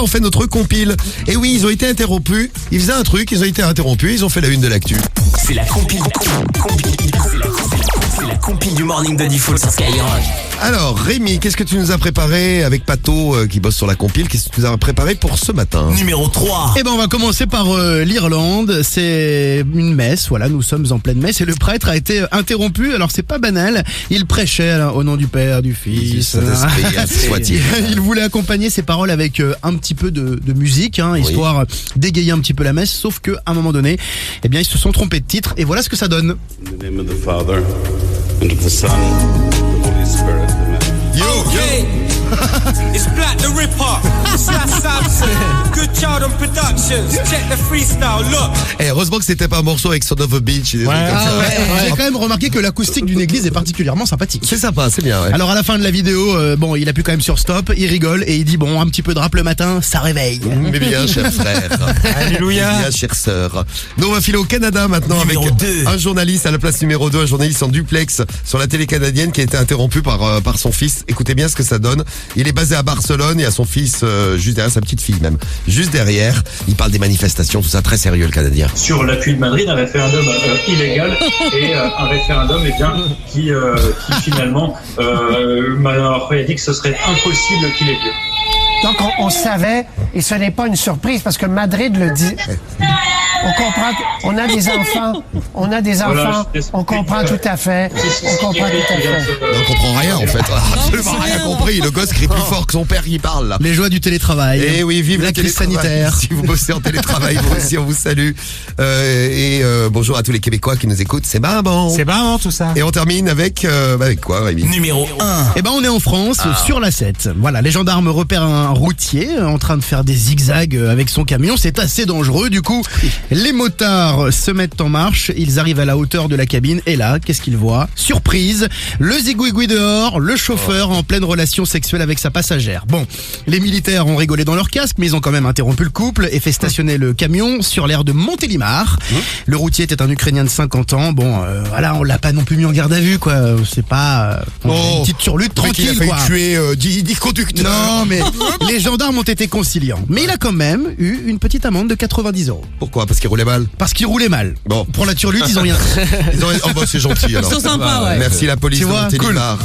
on fait notre compile. Et oui, ils ont été interrompus. Ils faisaient un truc, ils ont été interrompus, ils ont fait la une de l'actu. C'est la compile du morning de Default sur Skyrock. Alors, Rémi, qu'est-ce que tu nous as préparé avec Pato qui bosse sur la compile? Qu'est-ce que tu nous as préparé pour ce matin? Numéro 3. Eh ben, on va commencer par l'Irlande. C'est une messe, voilà, nous sommes en pleine messe et le prêtre a été interrompu. Alors, c'est pas banal. Il prêchait au nom du Père, du Fils. Il voulait accompagner ses paroles avec un petit peu de musique, histoire d'égayer un petit peu la messe. Sauf que, à un moment donné, eh bien, ils se sont trompés de titre et voilà ce que ça donne. In the name of the Father, and of the Son, and of the Holy Spirit. Amen. Okay. It's Black the Ripper, Slash Samson, Good Child on Productions, check the freestyle, look. Heureusement que c'était pas un morceau avec Son of a Beach. J'ai J'ai quand même remarqué que l'acoustique d'une église est particulièrement sympathique. C'est sympa, c'est bien. Ouais. Alors à la fin de la vidéo, il appuie quand même sur stop, il rigole et il dit un petit peu de rap le matin, ça réveille. Mais bien, cher frère. Alléluia. Bien, chère sœur. Nous, on va filer au Canada maintenant Numéro avec 2. un journaliste à la place numéro 2, un journaliste en duplex sur la télé canadienne qui a été interrompu par son fils. Écoutez bien ce que ça donne. Il est basé à Barcelone et a son fils juste derrière, sa petite fille même. Juste derrière, il parle des manifestations, tout ça, très sérieux le Canadien. Sur l'appui de Madrid, un référendum illégal et un référendum qui finalement Mariano Rajoy a dit que ce serait impossible qu'il ait lieu. Donc on savait, et ce n'est pas une surprise parce que Madrid le dit. On comprend, on a des enfants, on comprend tout à fait, on comprend tout à fait. On comprend rien en fait, absolument rien compris. Le gosse crie plus fort que son père qui parle là. Les joies du télétravail. Et oui, vive la le crise télétravail. sanitaire. Si vous bossez en télétravail, vous aussi on vous salue. Bonjour à tous les Québécois qui nous écoutent, c'est bon. C'est marrant tout ça. Et on termine avec quoi, Rémi? Numéro 1. Eh ben on est en France, sur la 7. Voilà, les gendarmes repèrent un routier en train de faire des zigzags avec son camion. C'est assez dangereux. Du coup, les motards se mettent en marche. Ils arrivent à la hauteur de la cabine. Et là, qu'est-ce qu'ils voient? Surprise, le zigouigoui dehors, le chauffeur en pleine relation sexuelle avec sa passagère. Bon, les militaires ont rigolé dans leur casque, mais ils ont quand même interrompu le couple et fait stationner le camion sur l'aire de Montélimar. Le routier était un Ukrainien de 50 ans. Voilà, on l'a pas non plus mis en garde à vue, quoi. C'est pas une petite turlute tranquille, il a quoi. failli tuer 10 conducteurs. Non, mais les gendarmes ont été conciliants. Mais il a quand même eu une petite amende de 90 €. Pourquoi? Parce qu'il roulait mal. Parce qu'il roulait mal. Bon. Pour la turlute, ils ont rien. Oh bah c'est gentil alors. Ils sont sympas, ouais. Merci la police Tu de vois, Montélimar.